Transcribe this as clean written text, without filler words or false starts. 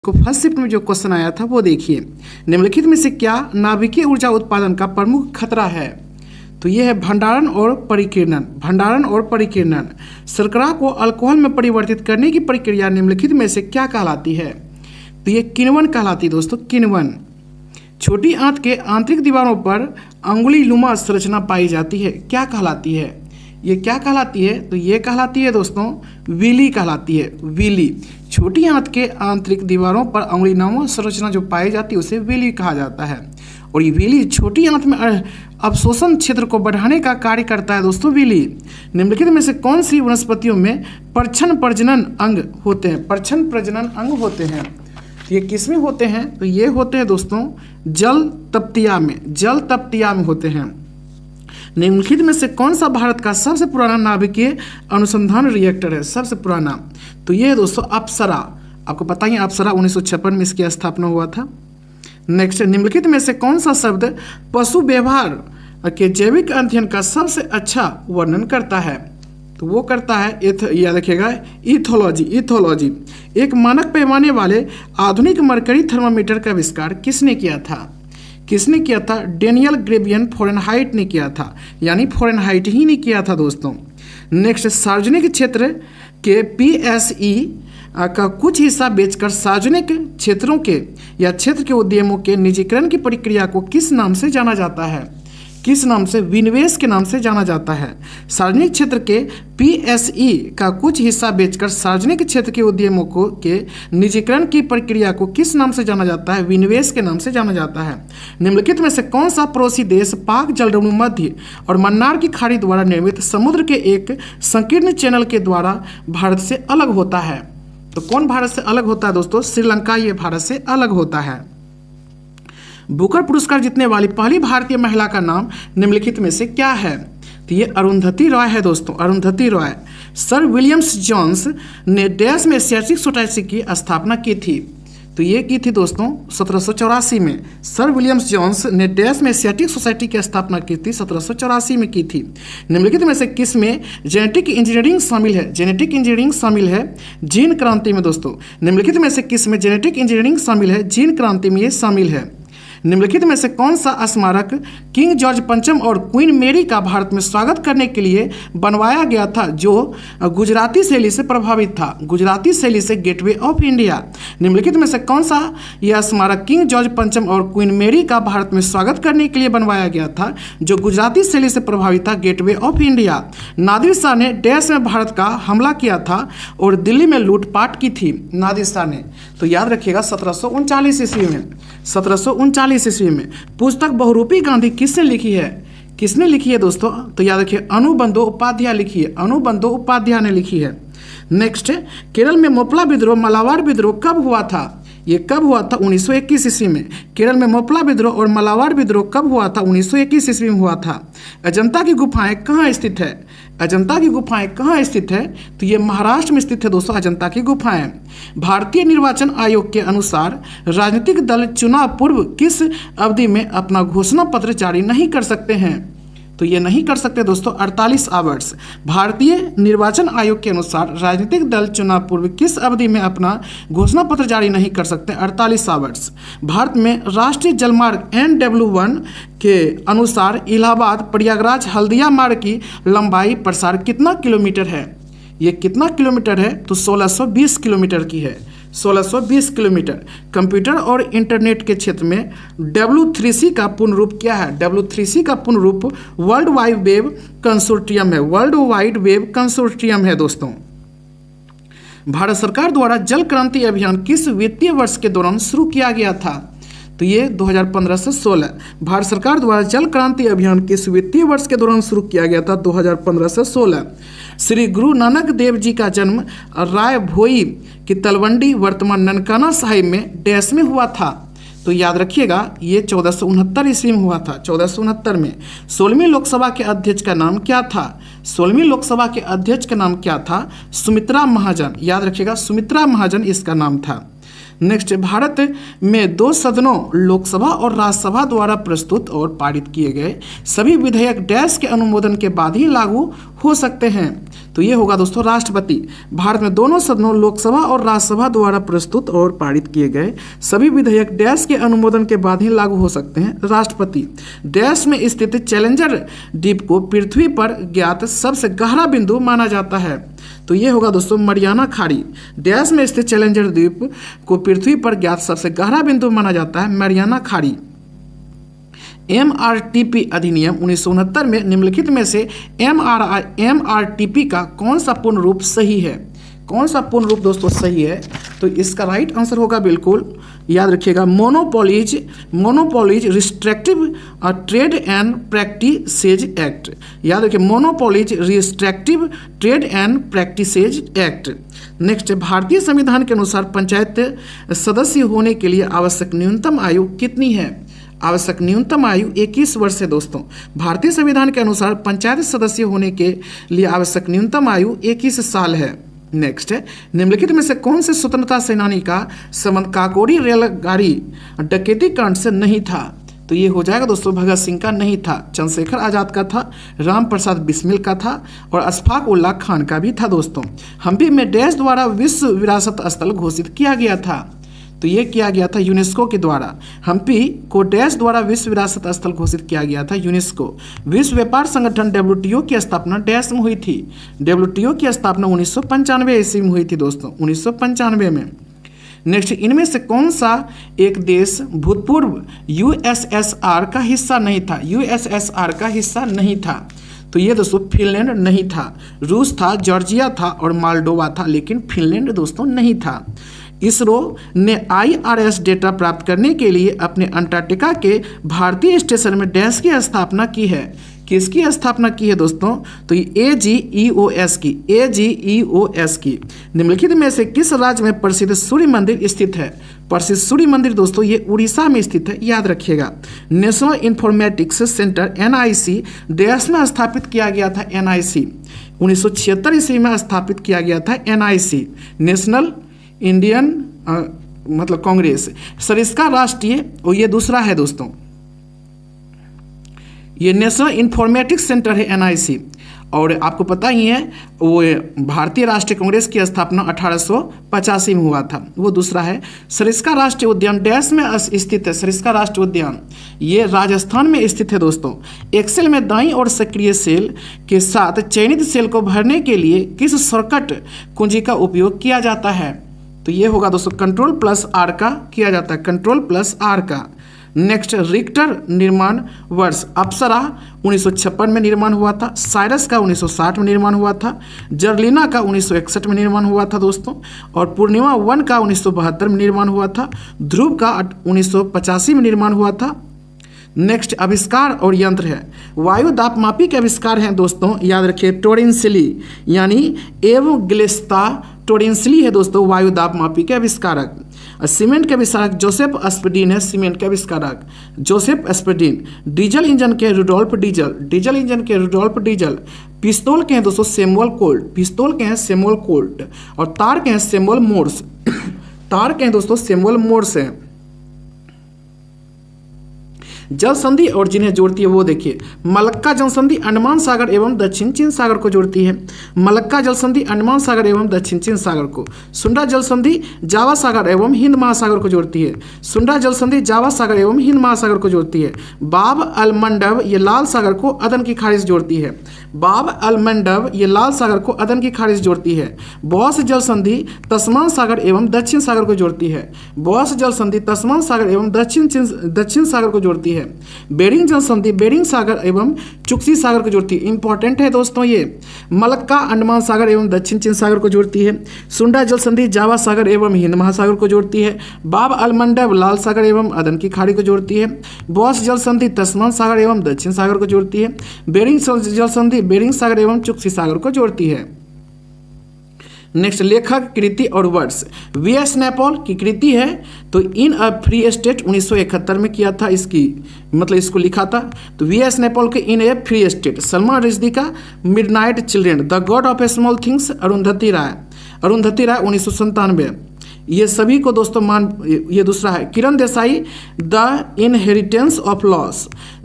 को first shift में जो क्वेश्चन आया था वो देखिए, निम्नलिखित में से क्या नाभिकीय ऊर्जा उत्पादन का प्रमुख खतरा है? तो ये है भंडारण और परिकीर्णन। भंडारण और परिकीर्णन। शर्करा को अल्कोहल में परिवर्तित करने की प्रक्रिया निम्नलिखित में से क्या कहलाती है? तो ये किण्वन कहलाती है दोस्तों, किण्वन। छोटी आंत के आंतरिक दीवारों पर अंगुलीनुमा संरचना पाई जाती है, क्या कहलाती है? ये क्या कहलाती है? तो ये कहलाती है दोस्तों विली कहलाती है, विली। छोटी आंत के आंतरिक दीवारों पर अंगुलीनुमा संरचना जो पाई जाती है उसे विली कहा जाता है। और ये विली छोटी आंत में अवशोषण क्षेत्र को बढ़ाने का कार्य करता है दोस्तों, विली। निम्नलिखित में से कौन सी वनस्पतियों में परछन प्रजनन अंग होते हैं? परछन प्रजनन अंग होते हैं, ये किस में होते हैं? तो ये होते हैं दोस्तों जल तपतिया में, जल तपतिया में होते हैं। निम्नलिखित में से कौन सा भारत का सबसे पुराना नाभिकीय अनुसंधान रिएक्टर है? सबसे पुराना, तो ये है दोस्तों अप्सरा। आपको पता ही है अप्सरा 1956 में इसकी स्थापना हुआ था। नेक्स्ट, निम्नलिखित में से कौन सा शब्द पशु व्यवहार के जैविक अध्ययन का सबसे अच्छा वर्णन करता है? तो वो करता है याद रखिएगा इथोलॉजी। इथोलॉजी। एक मानक पैमाने वाले आधुनिक मरकरी थर्मामीटर का आविष्कार किसने किया था? किसने किया था? डेनियल ग्रेबियन फ़ारेनहाइट ने किया था, यानी फ़ारेनहाइट ही ने किया था दोस्तों। नेक्स्ट, सार्वजनिक क्षेत्र के पीएसई का कुछ हिस्सा बेचकर सार्वजनिक क्षेत्रों के या क्षेत्र के उद्यमों के निजीकरण की प्रक्रिया को किस नाम से जाना जाता है? किस नाम से? विनिवेश के नाम से जाना जाता है। सार्वजनिक क्षेत्र के पीएसई का कुछ हिस्सा बेचकर सार्वजनिक क्षेत्र के उद्यमों को के निजीकरण की प्रक्रिया को किस नाम से जाना जाता है? विनिवेश के नाम से जाना जाता है। निम्नलिखित में से कौन सा पड़ोसी देश पाक जलडमरू मध्य और मन्नार की खाड़ी द्वारा निर्मित समुद्र के एक संकीर्ण चैनल के द्वारा भारत से अलग होता है? तो कौन भारत से अलग होता है दोस्तों? श्रीलंका ये भारत से अलग होता है। बुकर पुरस्कार जीतने वाली पहली भारतीय महिला का नाम निम्नलिखित में से क्या है? तो ये अरुंधति रॉय है दोस्तों, Arundhati Roy. Sir Williams Jones ने डैश में एशियाटिक सोसाइटी की स्थापना की थी? तो ये की थी दोस्तों 1784 में। सर विलियम्स जोन्स ने डैश में एशियाटिक सोसाइटी की स्थापना की थी, 1784 में की थी। निम्नलिखित में से किस में जेनेटिक इंजीनियरिंग शामिल है? जेनेटिक इंजीनियरिंग शामिल है जीन क्रांति में दोस्तों। निम्नलिखित में से किस में जेनेटिक इंजीनियरिंग शामिल है? जीन क्रांति में ये शामिल है। निम्नलिखित में से कौन सा स्मारक किंग जॉर्ज पंचम और क्वीन मेरी का भारत में स्वागत करने के लिए बनवाया गया था, जो गुजराती शैली से प्रभावित था? गुजराती शैली से गेटवे ऑफ इंडिया। निम्नलिखित में से कौन सा यह स्मारक किंग जॉर्ज पंचम और क्वीन मेरी का भारत में स्वागत करने के लिए बनवाया गया था, जो गुजराती शैली से प्रभावित था? Gateway of India. Nadir Shah ने डैश में भारत का हमला किया था और दिल्ली में लूटपाट की थी? नादिर शाह ने। तो याद रखिएगा 1739 ईस्वी में, 1739 ईस्वी में। पुस्तक बहुरूपी गांधी किसने लिखी है? किसने लिखी है दोस्तों? तो याद रखिए अनुबंधोपाध्याय लिखी है, अनुबंधोपाध्याय ने लिखी है। नेक्स्ट, केरल में मोपला विद्रोह मालाबार विद्रोह कब हुआ था? ये कब हुआ था? 1921 ईस्वी में। केरल में मोपला विद्रोह और मालाबार विद्रोह कब हुआ था? 1921 ईस्वी में हुआ था। अजंता की गुफाएं कहाँ स्थित है? अजंता की गुफाएं कहाँ स्थित है? तो ये महाराष्ट्र में स्थित है दोस्तों अजंता की गुफाएं। भारतीय निर्वाचन आयोग के अनुसार राजनीतिक दल चुनाव पूर्व किस अवधि में अपना घोषणा पत्र जारी नहीं कर सकते हैं? तो ये नहीं कर सकते दोस्तों 48 आवर्स। भारतीय निर्वाचन आयोग के अनुसार राजनीतिक दल चुनाव पूर्व किस अवधि में अपना घोषणा पत्र जारी नहीं कर सकते? 48 आवर्स। भारत में राष्ट्रीय जलमार्ग NW1 के अनुसार इलाहाबाद प्रयागराज हल्दिया मार्ग की लंबाई प्रसार कितना किलोमीटर है? ये कितना किलोमीटर है? तो 1620 किलोमीटर की है, 1620 किलोमीटर। कंप्यूटर और इंटरनेट के क्षेत्र में W3C का पूर्ण रूप क्या है? W3C का पूर्ण रूप वर्ल्ड वाइड वेब कंसोर्टियम है, वर्ल्ड वाइड वेब कंसोर्टियम है दोस्तों। भारत सरकार द्वारा जल क्रांति अभियान किस वित्तीय वर्ष के दौरान शुरू किया गया था? तो ये 2015 से 16। भारत सरकार द्वारा जल क्रांति अभियान किस वित्तीय वर्ष के दौरान शुरू किया गया था? 2015 से 16। श्री गुरु नानक देव जी का जन्म राय भोई की तलवंडी वर्तमान ननकाना साहिब में डैश में हुआ था? तो याद रखिएगा ये 1469 ईस्वी में हुआ था, 1469 में। 16वीं लोकसभा के अध्यक्ष का नाम क्या था? 16वीं लोकसभा के अध्यक्ष का नाम क्या था? सुमित्रा महाजन। याद रखिएगा सुमित्रा महाजन इसका नाम था। नेक्स्ट, भारत में 2 सदनों लोकसभा और राज्यसभा द्वारा प्रस्तुत और पारित किए गए सभी विधेयक डैश के अनुमोदन के बाद ही लागू हो सकते हैं। तो ये होगा दोस्तों राष्ट्रपति। भारत में दोनों सदनों लोकसभा और राज्यसभा द्वारा प्रस्तुत और पारित किए गए सभी विधेयक डैश के अनुमोदन के बाद ही लागू हो सकते हैं। राष्ट्रपति। डैश में स्थित चैलेंजर द्वीप को पृथ्वी पर ज्ञात सबसे गहरा बिंदु माना जाता है। तो ये होगा दोस्तों मरियाना खाड़ी। डैश में स्थित चैलेंजर द्वीप को पृथ्वी पर ज्ञात सबसे गहरा बिंदु माना जाता है मरियाना खाड़ी। MRTP अधिनियम 1969 में निम्नलिखित में से MRTP का कौन सा पूर्ण रूप सही है? कौन सा पूर्ण रूप दोस्तों सही है? तो इसका राइट आंसर होगा, बिल्कुल याद रखिएगा, monopolies restrictive trade and practices act. याद रखिए, monopolies restrictive trade and practices act. Next, भारतीय संविधान के अनुसार पंचायत सदस्य होने के लिए आवश्यक न्यूनतम आयु कितनी है? आवश्यक न्यूनतम आयु 21 वर्ष है दोस्तों। भारतीय संविधान के अनुसार पंचायत सदस्य होने के लिए आवश्यक न्यूनतम आयु 21 साल है। नेक्स्ट है, निम्नलिखित में से कौन से स्वतंत्रता सेनानी का संबंध काकोरी रेलगाड़ी डकैती कांड से नहीं था? तो ये हो जाएगा दोस्तों भगत सिंह का नहीं था, चंद्रशेखर आजाद का था, राम प्रसाद बिस्मिल का था और अशफाक उल्लाह खान का भी था दोस्तों। हम्पी में डैश द्वारा विश्व विरासत स्थल घोषित किया गया था? तो ये किया गया था यूनेस्को के द्वारा। हम्पी को डैश द्वारा विश्व विरासत स्थल घोषित किया गया था यूनेस्को। विश्व व्यापार संगठन WTO की स्थापना डैश में हुई थी? WTO की स्थापना 1995 ईस्वी में हुई थी दोस्तों, 1995 में। नेक्स्ट, इनमें से कौन सा एक देश भूतपूर्व USSR का हिस्सा नहीं था? USSR का हिस्सा नहीं था। तो ये दोस्तों फिनलैंड नहीं था। रूस था, जॉर्जिया था और मालडोवा था, लेकिन फिनलैंड दोस्तों नहीं था। इसरो ने IRS डेटा प्राप्त करने के लिए अपने अंटार्कटिका के भारतीय स्टेशन में डैश की स्थापना की है? किसकी स्थापना की है दोस्तों? तो ये AGEOS की। निम्नलिखित में से किस राज्य में प्रसिद्ध सूर्य मंदिर स्थित है? प्रसिद्ध सूर्य मंदिर दोस्तों ये उड़ीसा में स्थित है, याद रखिएगा। National informatics centre NIC dash में स्थापित किया गया था। NIC 1976 ईस्वी में स्थापित किया गया था। NIC नेशनल इंडियन मतलब कांग्रेस। सरिस्का राष्ट्रीय, और ये दूसरा है दोस्तों, ये नेशनल इंफॉर्मेटिक्स सेंटर है NIC। और आपको पता ही है वो भारतीय राष्ट्रीय कांग्रेस की स्थापना 1885 में हुआ था, वो दूसरा है। सरिस्का राष्ट्रीय उद्यान डैश में स्थित है? सरिस्का राष्ट्रीय उद्यान ये राजस्थान में स्थित है दोस्तों। एक्सेल में दाईं और सक्रिय सेल के साथ चयनित सेल को भरने के लिए किस शॉर्टकट कुंजी का उपयोग किया जाता है? तो ये होगा दोस्तों Ctrl+R का किया जाता है, Ctrl+R का। नेक्स्ट, रिक्टर निर्माण वर्ष। अप्सरा 1956 में निर्माण हुआ था। साइरस का 1960 में निर्माण हुआ था। जर्लिना का 1961 में निर्माण हुआ था दोस्तों। और पूर्णिमा 1 का 1972 में निर्माण हुआ था। ध्रुव का 1985 में निर्माण हुआ था। नेक्स्ट, आविष्कार और यंत्र है। वायु दापमापी के आविष्कार हैं दोस्तों, याद रखिए टोरेंसली, यानी एवग्लेस्ता टोरेंसली है दोस्तों वायु दापमापी के आविष्कारक। सीमेंट के आविष्कारक जोसेफ स्पेडिन है, सीमेंट के आविष्कारक जोसेफ स्पेडिन। डीजल इंजन के रुडोल्फ डीजल, डीजल इंजन के रुडोल्फ डीजल। पिस्तौल के हैं दोस्तों सैमुअल कोल्ट, पिस्तौल के हैं सैमुअल कोल्ट। और तार के हैं सैमुअल मोर्स, तार के हैं दोस्तों सैमुअल मोर्स हैं। जल संधि और जिन्हें जोड़ती है वो देखिए, मलक्का जल संधि अंडमान सागर एवं दक्षिण चीन सागर को जोड़ती है। मलक्का जल संधि अंडमान सागर एवं दक्षिण चीन सागर को। सुंडा जल संधि जावा सागर एवं हिंद महासागर को जोड़ती है। सुंडा जल संधि जावा सागर एवं हिंद महासागर को जोड़ती है। बाब अल मंडब ये लाल सागर को अदन की खाड़ी से जोड़ती है। बाब अल मंडब ये लाल सागर को अदन की खाड़ी से जोड़ती है। बॉस जल संधि तस्मान सागर एवं दक्षिण सागर को जोड़ती है। बॉस जल संधि तस्मान सागर एवं दक्षिण सागर को जोड़ती है। बेरिंग जल संधि बेरिंग सागर एवं चुक्सी सागर को जोड़ती है। इंपॉर्टेंट है दोस्तों ये। मलक्का अंडमान सागर एवं दक्षिण चीन सागर को जोड़ती है। सुंडा जल संधि जावा सागर एवं हिंद महासागर को जोड़ती है। बाब अल मंडब लाल सागर एवं अदन की खाड़ी को जोड़ती है। बॉस जल संधि तस्मान सागर एवं दक्षिण सागर को जोड़ती है। बेरिंग जल संधि बेरिंग सागर एवं चुक्सी सागर को जोड़ती है। नेक्स्ट, लेखक कृति और वर्ष। V.S. नैपॉल की कृति है तो इन अ फ्री स्टेट 1971 में किया था, इसकी मतलब इसको लिखा था। तो V.S. नैपॉल के in a free state. Salman Rushdie का midnight children. The god of small things Arundhati Roy 1997। ये सभी को दोस्तों ये दूसरा है। Kiran Desai the inheritance of loss,